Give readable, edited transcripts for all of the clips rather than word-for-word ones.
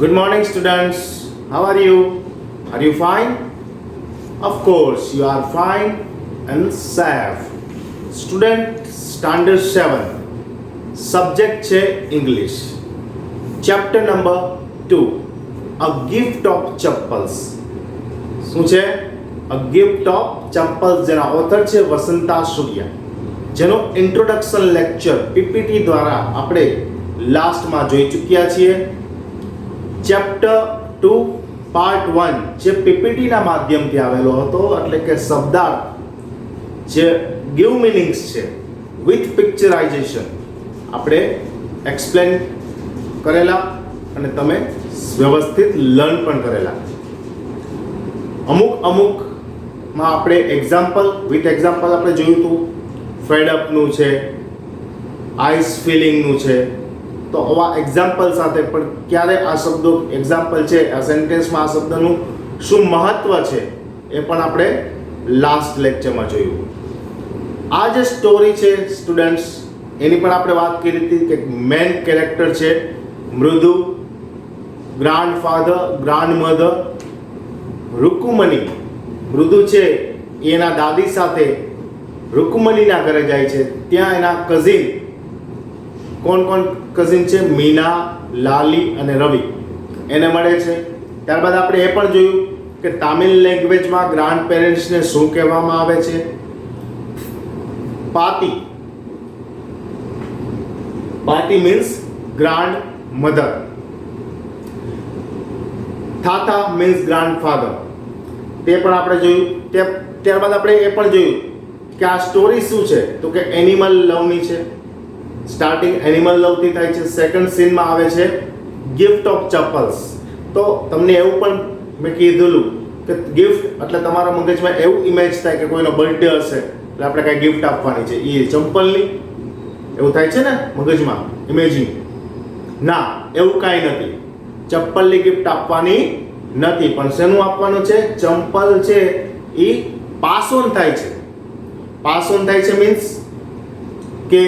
Good morning, students. How are you? Are you fine? Of course, you are fine and safe. Student Standard 7. Subject છે English. Chapter number 2. A gift of chappals. શું છે? A gift of chappals જેના author છે વસંતા સૂર્યા. જેનો introduction lecture PPT દ્વારા આપણે લાસ્ટમાં જોઈ ચૂક્યા છીએ. ચેપ્ટર 2 પાર્ટ 1 જે પીપીટીના માધ્યમથી આવેલો હતો, એટલે કે શબ્દાર્થ જે ગિવ મીનિંગ્સ છે વિથ પિક્ચરાઇઝેશન આપણે એક્સપ્લેન કરેલા અને તમે વ્યવસ્થિત લર્ન પણ કરેલા. અમુકમાં આપણે એક્ઝામ્પલ વિથ એક્ઝામ્પલ આપણે જોયું હતું. ફેડ અપનું છે, આઈસ ફિલિંગનું છે. તો આવા એક્ઝામ્પલ સાથે પણ ક્યારે આ શબ્દો એક્ઝામ્પલ છે, આ સેન્ટેન્સમાં આ શબ્દનું શું મહત્વ છે એ પણ આપણે લાસ્ટ લેક્ચરમાં જોયું. આ જે સ્ટોરી છે સ્ટુડન્ટ્સ, એની પણ આપણે વાત કરી હતી કે મેન કેરેક્ટર છે મૃદુ, ગ્રાન્ડફાધર, ગ્રાન્ડમધર રૂકમણી. મૃદુ છે એના દાદી સાથે રૂકમણીના ઘરે જાય છે. ત્યાં એના કઝિન, કોણ કઝિન છે? મીના, લાલી અને રવિ એને મળે છે. ત્યારબાદ આપણે એ પણ જોયું કે તામિલ લેંગ્વેજમાં ગ્રાન્ડ પેરેન્ટ્સને શું કહેવામાં આવે છે? Paati. Paati means grandmother. Thatha means grandfather. તે પણ આપણે જોયું. ત્યારબાદ આપણે એ પણ જોયું કે આ સ્ટોરી શું છે, તો કે એનિમલ લવની છે. સ્ટાર્ટિંગ એનિમલ લવથી થાય છે. સેકન્ડ સીનમાં આવે છે ગિફ્ટ ઓફ ચપ્પલ્સ. તો તમને એવું પણ મેં કીધેલું કે ગિફ્ટ એટલે તમારા મગજમાં એવું ઇમેજ થાય કે કોઈનો બર્થડે હશે એટલે આપણે કાંઈ ગિફ્ટ આપવાની છે, એ ચંપલની એવું થાય છે ને મગજમાં ઇમેજિંગ. ના, એવું કાંઈ નથી. ચપ્પલની ગિફ્ટ આપવાની નથી, પણ શેનું આપવાનું છે? ચંપલ છે એ પાસ ઓન થાય છે. પાસ ઓન થાય છે મીન્સ કે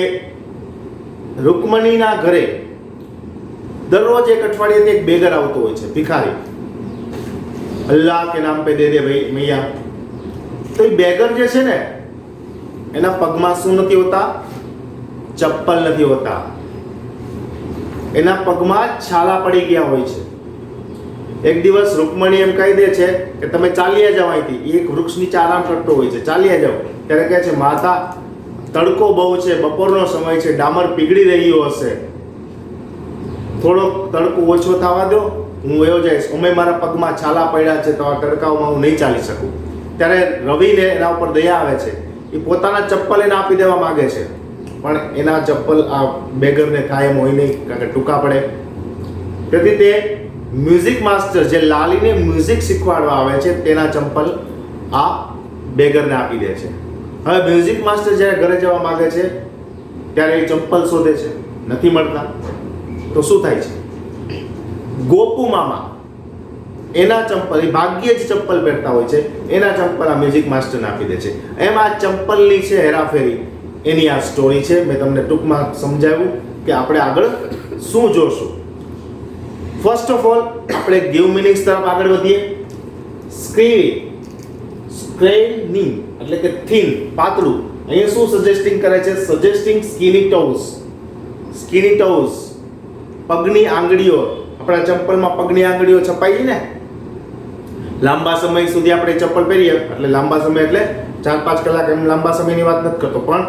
રૂકમણીના ઘરે દરરોજ એક અઠવાડિયેથી એક બેગર આવતો હોય છે, ભિખારી. અલ્લાહ કે નામ પે દે દે ભાઈ મૈયા. તો એ બેગર જે છે ને એના પગમાં શું નથી હોતા? ચપ્પલ નથી હોતા. એના પગમાં છાલા પડી ગયા હોય છે. એક દિવસ રૂકમણી એમ કહી દે છે કે તમે ચાલ્યા જાઓ અહીંથી. એક વૃક્ષ નીચે આરામ કરતો હોય છે, ચાલ્યા જાઓ. ત્યારે કહે છે માતા તડકો બહુ છે, બપોરનો સમય છે, ડામર પીગળી રહ્યો હશે, થોડોક તડકો ઓછો થવા દો, હું એવો જઈશ. અમે મારા પગમાં છાલા પડ્યા છે તો આ તડકાઓમાં હું નહીં ચાલી શકું. ત્યારે રવિને એના ઉપર દયા આવે છે. એ પોતાના ચપ્પલ એને આપી દેવા માંગે છે, પણ એના ચપ્પલ આ બેગરને કાયમ હોય નહીં, કારણ કે ટૂંકા પડે. તેથી તે મ્યુઝિક માસ્ટર જે લાલીને મ્યુઝિક શીખવાડવા આવે છે તેના ચંપલ આ બેગરને આપી દે છે. હવે મ્યુઝિક માસ્ટર જ્યારે ઘરે જવા માંગે છે ત્યારે એ ચંપલ શોધે છે, નથી મળતા. તો શું થાય છે? ગોપુ મામા એના ચંપલ, એ ભાગ્યે જ ચંપલ પહેરતા હોય છે, એના ચંપલ આ મ્યુઝિક માસ્ટરને આપી દે છે. એમ આ ચંપલની છે હેરાફેરી, એની આ સ્ટોરી છે. મેં તમને ટૂંકમાં સમજાવ્યું કે આપણે આગળ શું જોશું. ફર્સ્ટ ઓફ ઓલ આપણે ગિવ મીનિંગ્સ તરફ આગળ વધીએ. સ્ક્રેનિંગ એટલે કે થીન, પાતળું. અહીંયા શું સજેસ્ટિંગ કરે છે? Suggesting skinny toes. Skinny toes, પગની આંગળીઓ. આપણા ચપ્પલમાં પગની આંગળીઓ છપાઈ છે ને. લાંબા સમય સુધી આપણે ચપ્પલ પહેરીએ, એટલે લાંબા સમય એટલે 4-5 કલાક, એમ લાંબા સમયની વાત નથી કરતો, પણ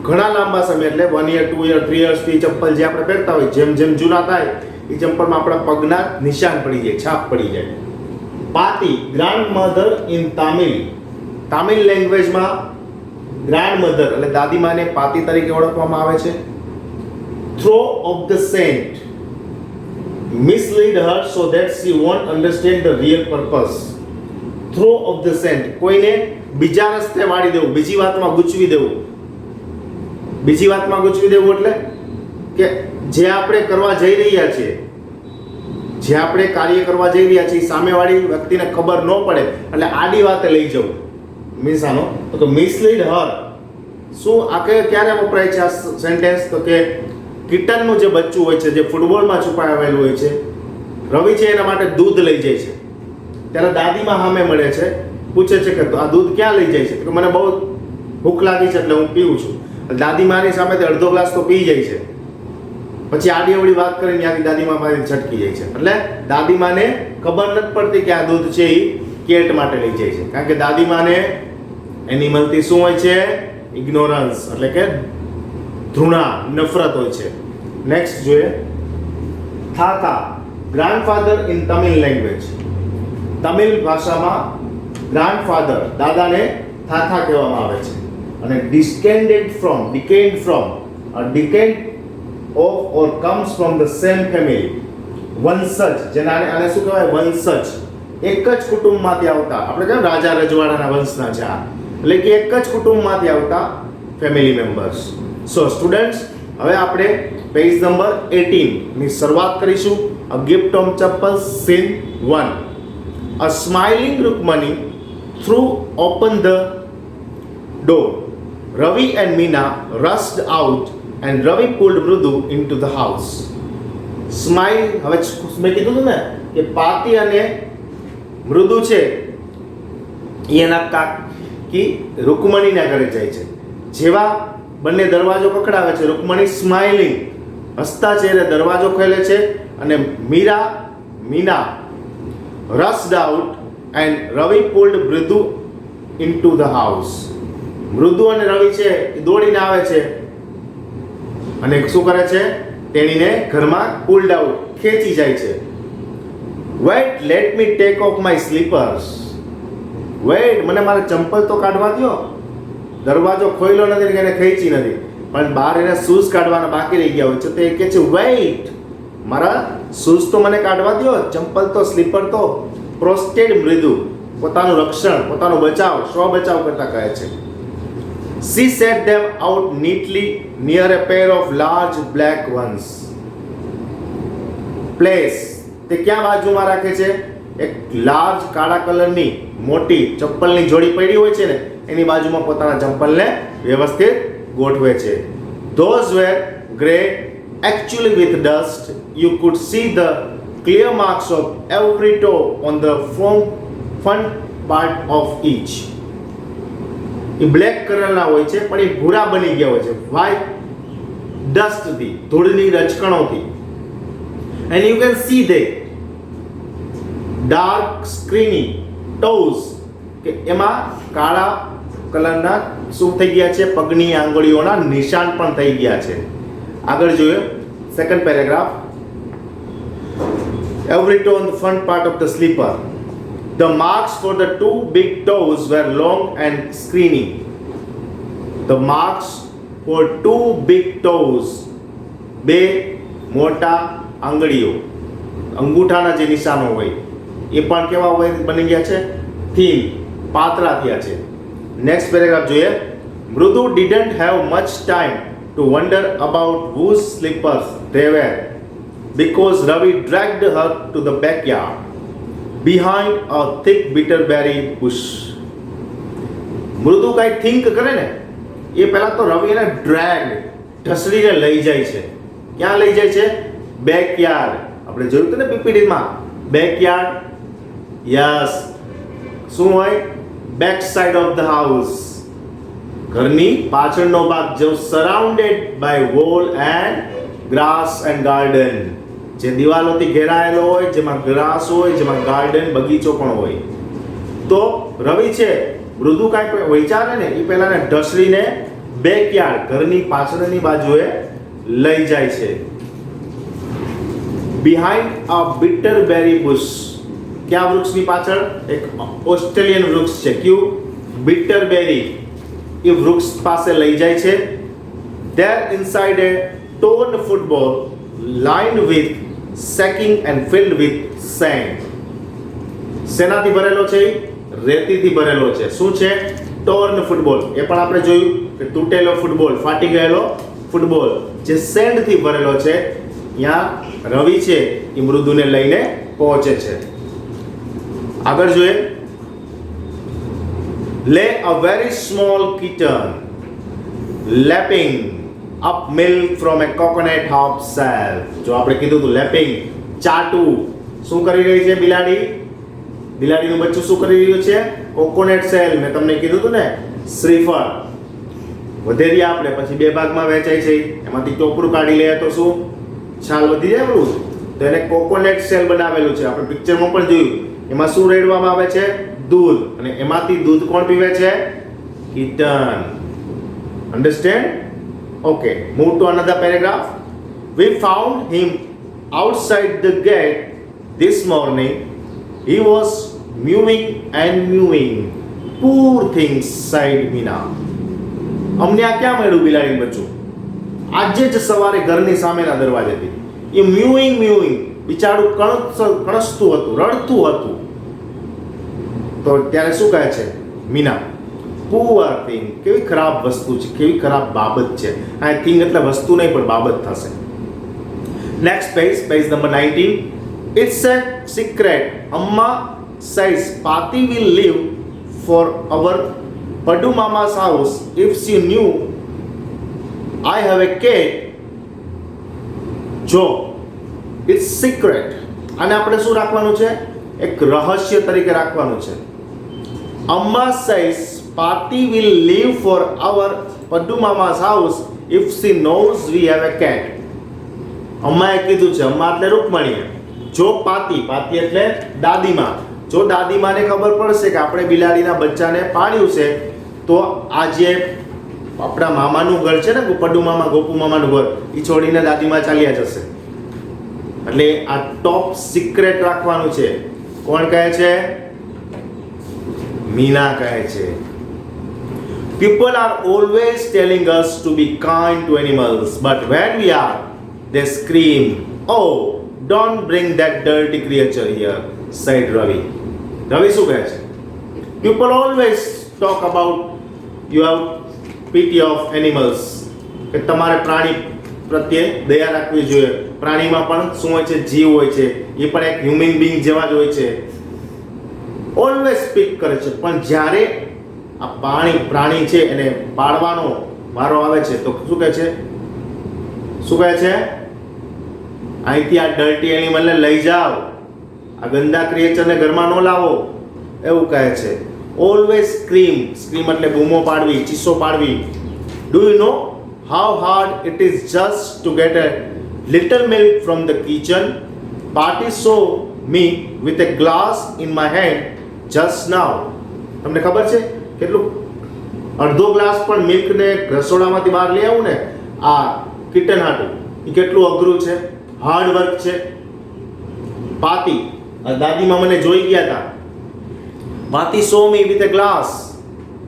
ઘણા લાંબા સમય એટલે 1 year 2 year 3 yearsથી ચપ્પલ જે આપણે પહેરતા હોય, જેમ જેમ જૂના થાય એ ચંપલમાં આપણા પગના નિશાન પડી જાય, છાપ પડી જાય. Paati, grandmother in Tamil. Tamil લેંગ્વેજમાં ગ્રાન્ડ મધર એટલે દાદીમાને પાતી તરીકે ઓળખવામાં આવે છે. Throw off the scent, mislead her so that she won't understand the real purpose. Throw of the scent, કોઈને બીજા રસ્તે વાળી દેવું, બીજી વાતમાં ગૂંચવી દેવું. બીજી વાતમાં ગૂંચવી દેવું એટલે કે જે આપણે કરવા જઈ રહ્યા છીએ, જે આપણે કાર્ય કરવા જઈ રહ્યા છીએ, સામેવાળી વ્યક્તિને ખબર ન પડે એટલે આડી વાતે લઈ જવું. મીન્સ આનો તો મિસલીડ હર. શું આ ક્યારે વપરાય છે આ સેન્ટેન્સ? તો કે કિટનનું જે બચ્ચું હોય છે, જે ફૂટબોલમાં છુપાયેલું હોય છે, રવિ છે એના માટે દૂધ લઈ જાય છે. ત્યારે દાદીમાં સામે મળે છે, પૂછે છે કે આ દૂધ ક્યાં લઈ જાય છે? તો મને બહુ ભૂખ લાગી છે એટલે હું પીવું છું. દાદીમાની સામે તે અડધો ગ્લાસ તો પી જાય છે. પછી આડી અવળી વાત કરીને ત્યાંથી દાદીમા પાસે છટકી જાય છે. એટલે દાદીમાને ખબર નથી પડતી કે આ દૂધ છે એ કેટ માટે લઈ જાય છે, કારણ કે દાદીમાને એનિમલથી શું હોય છે? ઇગ્નોરન્સ, એટલે કે ધૃણા, નફરત હોય છે. નેક્સ્ટ જોઈએ, thatha, grandfather in Tamil language. Tamil ભાષામાં ગ્રાન્ડફાધર, દાદાને થાથા કહેવામાં આવે છે. અને descended from a decade of or comes from the same family. વંશજ, જેના આને શું કહેવાય? વંશજ, એક જ કુટુંબમાંથી આવતા. આપણે કહેવાય રાજા રજવાડાના વંશના છે આ, એટલે કે એક જ કુટુંબમાંથી આવતા ફેમિલી મેમ્બર્સ. સો સ્ટુડન્ટ્સ, હવે આપણે પેજ નંબર 18 ની શરૂઆત કરીશું. અ ગિફ્ટ ઓફ ચપ્પલ, scene 1. A smiling Rukmani threw open the door. Ravi and Meena rushed out and Ravi pulled Mrudu into the house. Smile, હવે મેં કીધું હતું ને કે પાતી અને મૃદુ છે એ એના કાકી રૂકમણીના ઘરે જાય છે. જેવા બંને દરવાજો પકડાવે છે, રૂકમણી સ્માઇલિંગ, હસતા ચહેરે દરવાજો ખોલે છે અને Meena rushed out and Ravi pulled Mrudu into the house. મૃદુ અને રવિ છે એ દોડીને આવે છે અને શું કરે છે? તેણીને ઘરમાં પુલ્ડ આઉટ, ખેંચી જાય છે. Wait, let me take off my slippers. Wait, મને મારા ચંપલ તો કાઢવા દો. દરવાજો ખોલ્યો નથી કે એને ખેંચી નથી, પણ બહાર એને શૂઝ કાઢવાના બાકી રહી ગયા હોય છે. તો એ કહે છે વેઇટ, મારા શૂઝ તો મને કાઢવા દો, ચંપલ તો, સ્લીપર તો. પ્રોસ્ટેડ મૃદુ, પોતાનું રક્ષણ, પોતાનો બચાવ, સ્વ બચાવ કરતા કહે છે. She set them out neatly near a pair of large black ones. Place, તે ક્યાં બાજુમાં રાખે છે? એક લાર્જ કાળા કલરની મોટી ચપ્પલની જોડી પડી હોય છે ને એની બાજુમાં પોતાના ચંપલને વ્યવસ્થિત ગોઠવે છે. Those were grey, actually with dust. You could see the clear marks of every toe on the front part of each. A black કલરના હોય છે પણ એ ભૂરા બની ગયા હોય છે. વ્હાઇટ ડસ્ટથી, ધૂળની રચકણોથી. And you can see they dark skinny toes, કે એમાં કાળા કલરના શું થઈ ગયા છે? પગની આંગળીઓના નિશાન પણ થઈ ગયા છે. આગળ જોઈએ second paragraph. Every toe on the front part of the slipper. The marks for the two big toes were long and skinny. The marks for two big toes, બે મોટા આંગળીઓ, અંગૂઠાના જે નિશાનો હોય એ પણ કેવા હોય? બની ગયા છે? થીન, પાતળા થયા છે. નેક્સ્ટ પેરેગ્રાફ જોઈએ. મૃદુ didn't have much time to wonder about whose slippers they were, because Ravi dragged her to the backyard behind a thick bitterberry bush. મૃદુ કાંઈ થિંક કરે ને એ પહેલા તો રવિ એને ડ્રેગ, ઢસડીને લઈ જાય છે. ક્યાં લઈ જાય છે? બેકયાર્ડ. આપણે જોયું હતું ને પીપીડીમાં, બેકયાર્ડ. યસ, શું હોય? Back side of the house, ઘરની પાછળનો ભાગ, જો surrounded by wall and grass and garden, જે દિવાલોથી ઘેરાયેલો હોય, જેમાં ગ્રાસ હોય, જેમાં ગાર્ડન, બગીચો પણ હોય. તો રવિ છે મૃદુ કાંઈ વિચારે ને એ પહેલાને ઢસડીને બેકયાર્ડ, ઘરની પાછળની બાજુએ લઈ જાય છે. બિહાઇન્ડ અ બિટરબેરી બુશ, ક્યાં વૃક્ષની પાછળ? એક ઓસ્ટ્રેલિયન વૃક્ષ છે. કયું? બિટરબેરી. એ વૃક્ષ પાસે લઈ જાય છે. There inside a torn football lined with sacking and filled with sand. શેનાથી ભરેલો છે? રેતીથી ભરેલો છે. શું છે? ટોર્ન ફૂટબોલ. એ પણ આપણે જોયું કે તૂટેલો ફૂટબોલ, ફાટી ગયેલો ફૂટબોલ, જે સેન્ડથી ભરેલો છે. ત્યાં રવિ છે એ મૃદુને લઈને પહોંચે છે. આગળ જોઈએ. Lay a very small kitten lapping up milk from a coconut hop shell. જો આપણે કીધું હતું લેપિંગ, ચાટવું, શું કરી રહી છે બિલાડી? બિલાડીનું બચ્ચું શું કરી રહ્યું છે? Coconut shell. મેં તમને કીધું હતું ને, શ્રીફળ વધેરી આપણે પછી બે ભાગમાં વહેંચાય છે, એમાંથી ટોપરું કાઢી લે તો શું છાલ વધી જાય બધું, તો એને કોકોનટ શેલ બનાવેલું છે. આપણે પિક્ચરમાં પણ જોયું. એમાં શું રેડવામાં આવે છે? દૂધ. અને એમાંથી દૂધ કોણ પીવે છે? Kitten. Understand? Okay, move to another paragraph. We found him outside the gate this morning. He was mewing and mewing. Poor thing, sighed Mina. અમને આ ક્યાં મળ્યું બિલાડીનું બચ્ચું? આજે જ સવારે ઘરની સામેના દરવાજેથી. એ મ્યુઇંગ બિચારું કણસતું હતું, રડતું હતું. તો ત્યારે શું કહે છે મીના? Poor thing. કેવી ખરાબ વસ્તુ છે, કેવી ખરાબ બાબત છે. આ થિંગ એટલે વસ્તુ નહીં પણ બાબત થશે. Next page number 19. It's a secret. Amma says Pati will live for our Padu Mama's house if she knew I have a cat. જો it's secret. અને આપણે શું રાખવાનું છે? એક રહસ્ય તરીકે રાખવાનું છે. Amma says Pati will live for our Padu Mama's house if she knows we have a cat. અમ્માએ કીધું છે, અમ્મા એટલે રૂકમણીએ. જો પાતી એટલે દાદીમાં, જો દાદીમાને ખબર પડશે કે આપણે બિલાડીના બચ્ચાને પાળ્યું છે, તો આ જે આપણા મામાનું ઘર છે ને, પડુ મામા, ગોપુ મામાનું ઘર, એ છોડીને દાદીમાં ચાલ્યા જશે. એટલે આ ટોપ સિક્રેટ રાખવાનું છે. કોણ કહે છે? મીના કહે છે. People are always telling us to be kind to animals, but when we are, they scream, "Oh, don't bring that dirty creature here," said Ravi. Ravi શું કહે છે? People always talk about you have pity of animals. કે તમારે પ્રાણી પ્રત્યે દયા રાખવી જોઈએ. પ્રાણીમાં પણ શું હોય છે? જીવ હોય છે. એ પણ એક હ્યુમન બીંગ જેવા જ હોય છે. ઓલવેઝ સ્પીક કરે છે. પણ જ્યારે આ પ્રાણી છે એને પાળવાનો વારો આવે છે તો શું કહે છે? શું કહે છે? અહીંથી આ ડર્ટી એનિમલને લઈ જાઓ, આ ગંદા ક્રિએચરને ઘરમાં ન લાવો, એવું કહે છે. Always scream. સ્ક્રીમ એટલે બૂમો પાડવી, ચીસો પાડવી. Do you know how hard it is just to get a little milk from the kitchen? Party so me with a glass in my hand just now. તમને ખબર છે કેટલું અડધો ગ્લાસ પણ મિલ્કને રસોડામાંથી બહાર લઈ આવું ને આ કિટન હાટું, એ કેટલું અઘરું છે, હાર્ડ વર્ક છે. પાતી દાદીમાં મને જોઈ ગયા હતા. પાતી સો મી વિથ અ ગ્લાસ.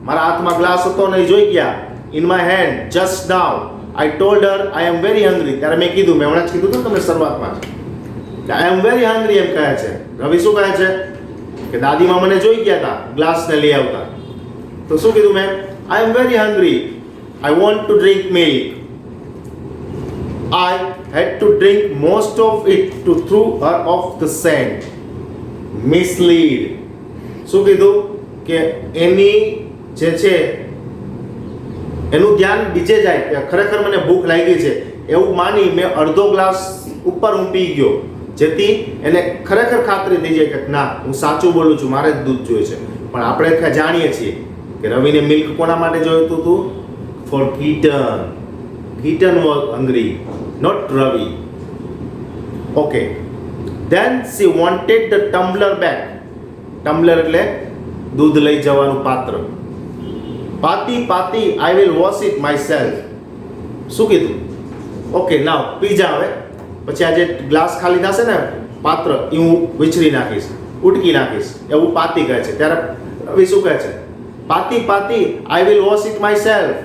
મારા હાથમાં ગ્લાસ હતો ને એ જોઈ ગયા. In my hand just now. I told Har I am very hungry. ત્યારે મેં કીધું, મેં હમણાં જ કીધું હતું તમને શરૂઆતમાં જ, આઈ એમ વેરી હંગ્રી એમ કહે છે. રવિ શું કહે છે? કે દાદીમાં મને જોઈ ગયા હતા ગ્લાસને લઈ આવતા. તો શું કીધું મેં? I am very hungry. I want to drink milk. I had to drink most of it to throw her off the scent. Mislead. શું કીધું? કે એની જે છે એનું ધ્યાન બીજે જાય કે ખરેખર મને ભૂખ લાગી છે એવું માની મેં અડધો ગ્લાસ ઉપર હું પી ગયો, જેથી એને ખરેખર ખાતરી થઈ જાય કે ના, હું સાચું બોલું છું, મારે જ દૂધ જોઈએ છે. પણ આપણે જાણીએ છીએ કે રવિને મિલ્ક કોના માટે જોઈતું હતું? Four ketone. Kitten was hungry, not Ravi. Okay. Then she wanted the tumbler back. Tumbler એટલે દૂધ લઈ જવાનું પાત્ર. પાતી, I will wash it myself. શું કીધું? ઓકે, નાવ પી જા હવે. પછી આ જે ગ્લાસ ખાલી થશે ને પાત્ર, એ હું વિચરી નાખીશ, ઉટકી નાખીશ, એવું પાતી કહે છે. ત્યારે રવિ શું કહે છે? પાતી, I will wash it myself.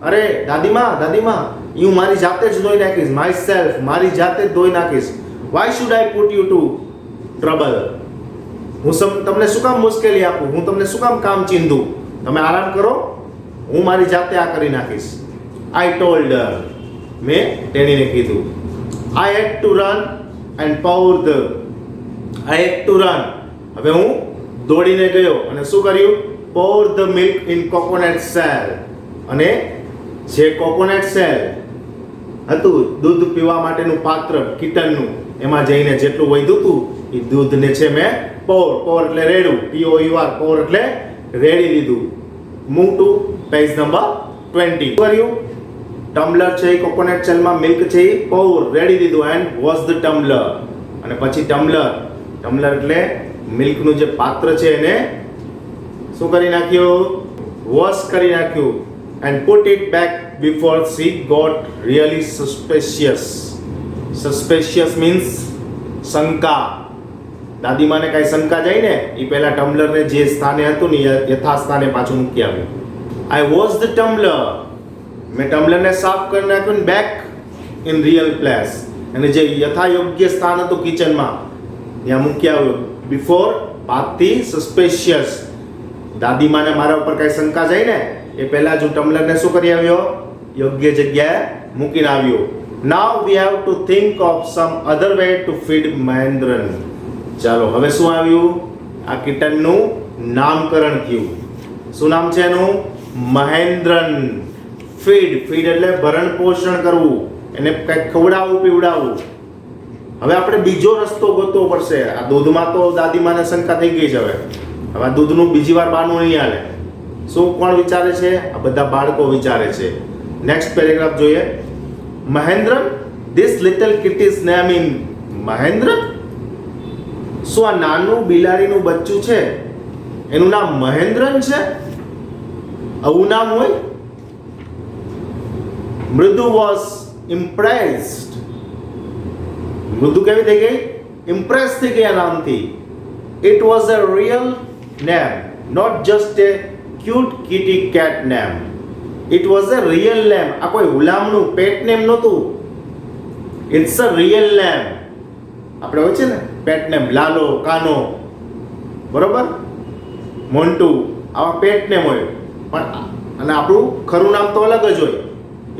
અરે દાદીમાં, હું મારી જાતે જ ધોઈ નાખીશ. માય સેલ્ફ, મારી જાતે જ ધોઈ નાખીશ. Why should I put you to trouble? હું તમને શું કામ મુશ્કેલી આપું? હું તમને શું કામ ચીંધું? તમે આરામ કરો, હું મારી જાતે આ કરી નાખીશ. I told her. મેં તેણીને કીધું. I had to run and pour the. I had to run. હવે હું દોડીને ગયો અને શું કર્યું? pour the milk in coconut shell. અને જે કોકોનટ શેલ હતું, દૂધ પીવા માટેનું પાત્ર કિટનનું, એમાં જઈને જેટલું વધ્યું હતું એ દૂધને છે મેં પોર એટલે રેડું, POUR પોર એટલે રેડી દીધું. Move to page number 20. કર્યું ટમ્બલર છે એ કોકોનટ ચલમાં મિલ્ક છે એ પોર રેડી દીધું એન્ડ વોશ ધ ટમ્બલર. અને પછી ટમ્બલર એટલે મિલ્કનું જે પાત્ર છે એને શું કરી નાખ્યું? વોશ કરી નાખ્યું. And put it back before she got really suspicious means શંકા. દાદીમાને કાંઈ શંકા જાય ને એ પહેલા ટમ્બલરને જે સ્થાને હતું ને યથાસ્થાને પાછું મૂકી આવ્યું. આઈ વોશ ધ ટમ્બલર, મેં ટમ્બલરને સાફ કરી નાખ્યું બેક ઇન રિયલ પ્લેસ, અને જે યથાયોગ્ય સ્થાન હતું કિચનમાં ત્યાં મૂકી આવ્યું. બિફોર પાથથી સસ્પિશિયસ, દાદીમાને મારા ઉપર કાંઈ શંકા જાય ને એ પહેલા જ હું ટમ્બલરને શું કરી આવ્યો? યોગ્ય જગ્યાએ મૂકીને આવ્યો. Now we have to think of some other way to feed Mahendran. ચાલો હવે શું આવ્યું? આ કિટનનું નામકરણ થયું. શું નામ છે એનું? મહેન્દ્રન. ફીડ એટલે ભરણ પોષણ કરવું, એને કંઈક ખવડાવવું પીવડાવવું. હવે આપણે બીજો રસ્તો ગોતવો પડશે. આ દૂધમાં તો દાદીમાને શંકા થઈ ગઈ છે. હવે આ દૂધનું બીજી વાર બાનું નહીં હાલે. શું કોણ વિચારે છે? આ બધા બાળકો વિચારે છે. નેક્સ્ટ પેરેગ્રાફ જોઈએ. મહેન્દ્રન, ધીસ લિટલ કિટીઝ નેમ ઇન મહેન્દ્રન. શું આ નાનું બિલાડીનું બચ્ચું છે એનું નામ મહેન્દ્રન છે? આવું નામ હોય? મૃદુ વોઝ ઇમ્પ્રેસ્ડ. મૃદુ કેવી થઈ ગઈ? ઇમ્પ્રેસ થઈ ગઈ આ નામથી. It was a real name, not just a cute kitty cat name. It was a real name. આ કોઈ હુલામણું પેટ નેમ નહોતું. It's a real name. આપણે હોય છે ને પેટ નેમ, લાલો, કાનો, બરોબર, મોન્ટુ, આવા પેટ નેમ હોય. પણ અને આપણું ખરું નામ તો અલગ જ હોય.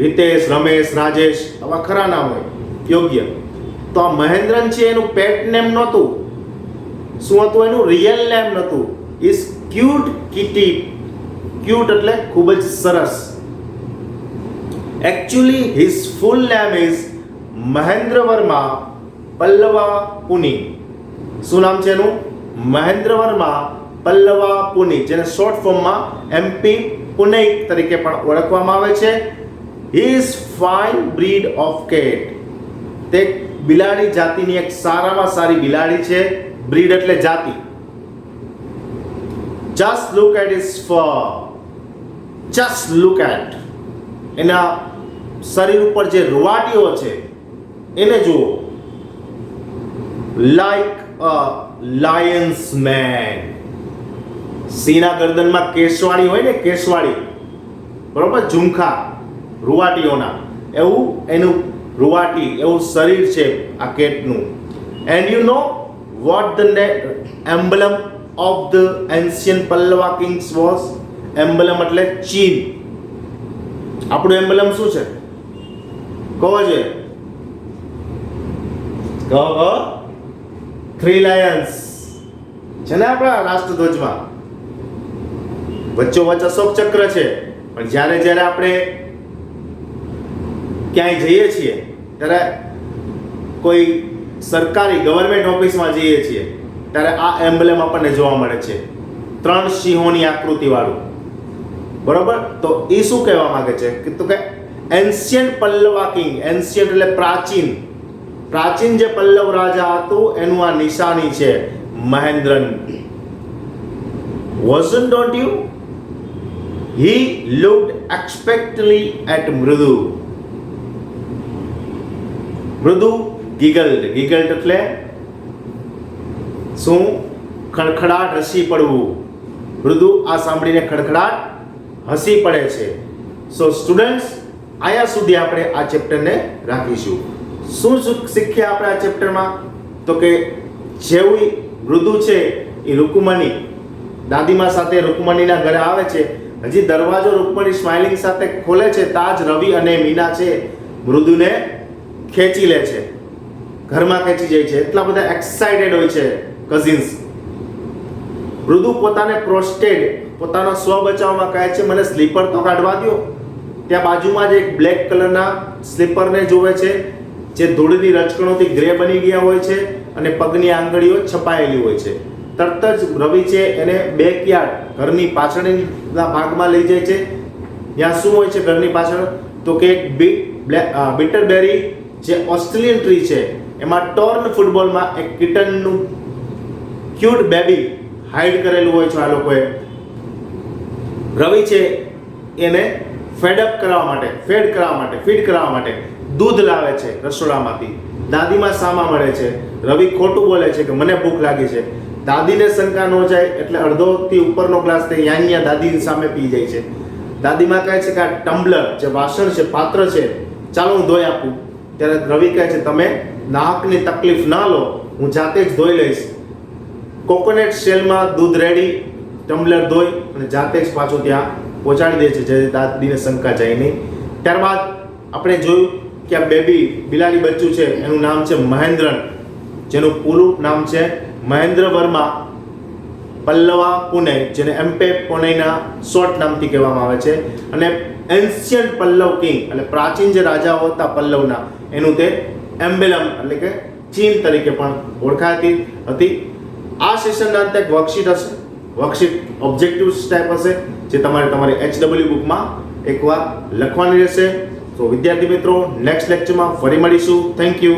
હિતેશ, રમેશ, રાજેશ, આવા ખરા નામ હોય યોગ્ય. તો આ મહેન્દ્રન છે એનું પેટ નેમ નહોતું. શું હતું એનું? રિયલ નેમ નહોતું. Is cute kitty. ક્યુટ એટલે ખૂબ જ સરસ. Actually his full name is Mahendra Varma Pallava Puni. શું નામ છે એનું? મહેન્દ્ર વર્મા પલ્લવા પુની, જેને શોર્ટ ફોર્મમાં MP પુનૈક તરીકે પણ ઓળખવામાં આવે છે. He is fine breed of cat. તે બિલાડી જાતિની એક સારામાં સારી બિલાડી છે. બ્રીડ એટલે જાતિ. Just look at his fur. Just look at, એના શરીર ઉપર જે રૂવાટીઓ છે એને જુઓ. Like a lion's mane. સિંહના ગરદનમાં કેસવાળી હોય ને, કેસવાળી, બરોબર, ઝુમખા રૂવાટીઓના, એવું એનું રૂવાટી, એવું શરીર છે આ કેટનું. And you know what the emblem of the ancient Pallava kings was. Emblem એટલે ચીન. આપણું એમ્બલમ શું છે? કહો છે? કહો. 3 લાયન્સ છે ને આપણા રાષ્ટ્રધ્વજમાં. વચ્ચોવચ્ચ અશોક ચક્ર છે. પણ જ્યારે આપણે ક્યાંય જઈએ છીએ ત્યારે કોઈ સરકારી ગવર્મેન્ટ ઓફિસમાં જઈએ છીએ ત્યારે આ એમ્બલેમ આપણને જોવા મળે છે. 3 સિંહોની આકૃતિ વાળું, બરોબર. તો એ શું કહેવા માંગે છે કે એન્શિયન્ટ પલ્લવા કિંગ. એન્શિયન્ટ એટલે પ્રાચીન. પ્રાચીન જે પલ્લવ રાજા હતું એનું આ નિશાની છે મહેન્દ્રન. Wasn't don't you? He looked expectantly at Mrudu. મૃદુ ગીગલ્ડ. ગીગલ્ડ એટલે શું? ખડખડાટ હસી પડવું. મૃદુ આ સાંભળીને ખડખડાટ હસી પડે છે. સો સ્ટુડન્ટ્સ, આયા સુધી આપણે આ ચેપ્ટરને રાખીશું. શું શીખ્યા આપણે આ ચેપ્ટરમાં? તો કે જેવું મૃદુ છે એ રૂકમણી દાદીમા સાથે રૂકમણીના ઘરે આવે છે. હજી દરવાજો રૂકમણી સ્માઇલિંગ સાથે ખોલે છે તાજ રવિ અને મીના છે મૃદુને ખેંચી લે છે, ઘરમાં ખેંચી જાય છે. એટલા બધા એક્સાઇટેડ હોય છે કઝિન્સ. મૃદુ પોતાને પ્રોસ્ટેડ, પોતાના સ્વ બચાવમાં કહે છે મને સ્લીપર તો કાઢવા દો. ત્યાં બાજુમાં જ એક બ્લેક કલરના સ્લીપરને જોવે છે જે ધૂળની રજકણોથી ગ્રે બની ગયા હોય છે અને પગની આંગળીઓ છપાયેલી હોય છે. તરત જ રવિ છે એને બેકયાર્ડ ઘરની પાછળના ભાગમાં લઈ જાય છે. ત્યાં શું હોય છે ઘરની પાછળ? તો કે એક બીટરબેરી જે ઓસ્ટ્રેલિયન ટ્રી છે એમાં ટોર્ન ફૂટબોલમાં એક કિટનનું ક્યુટ બેબી હાઈડ કરેલું હોય છે આ લોકોએ. રવિ છે એને ફીડ કરાવવા માટે દૂધ લાવે છે રસોડામાંથી. દાદીમાં સામા મળે છે. રવિ ખોટું બોલે છે કે મને ભૂખ લાગી છે. દાદીને શંકા ન જાય એટલે અડધોથી ઉપરનો ગ્લાસ તે યાન્યા દાદીની સામે પી જાય છે. દાદીમાં કહે છે કે આ ટમ્બલર જે વાસણ છે, પાત્ર છે, ચાલો હું ધોઈ આપું. ત્યારે રવિ કહે છે તમે નાહકની તકલીફ ના લો, હું જાતે જ ધોઈ લઈશ. કોકોનટ શેલમાં દૂધ રેડી, ટમ્બલર ધોઈ અને જાતે જ પાછું ત્યાં પહોંચાડી દે છે જેથી દાદીને શંકા જાય નહીં. ત્યારબાદ આપણે જોયું કે આ બેબી બિલાડી બચ્ચું છે એનું નામ છે મહેન્દ્રન, જેનું પૂરું નામ છે મહેન્દ્ર વર્મા પલ્લવા પુને, જેને એમ્પે પોનેના શોર્ટ નામથી કહેવામાં આવે છે. અને એન્શિયન્ટ પલ્લવ કિંગ એટલે પ્રાચીન જે રાજાઓ હતા પલ્લવના એનું તે એમ્બેલમ એટલે કે ચીન તરીકે પણ ઓળખાતી હતી. આ સેશનના અંતે એક વર્કશીટ હશે. વર્કશીટ ઓબ્જેક્ટિવ્સ ટાઈપ હશે જે તમારે તમારી HW બુકમાં એકવાર લખવાની રહેશે. તો વિદ્યાર્થી મિત્રો નેક્સ્ટ લેક્ચરમાં ફરી મળીશું. Thank you.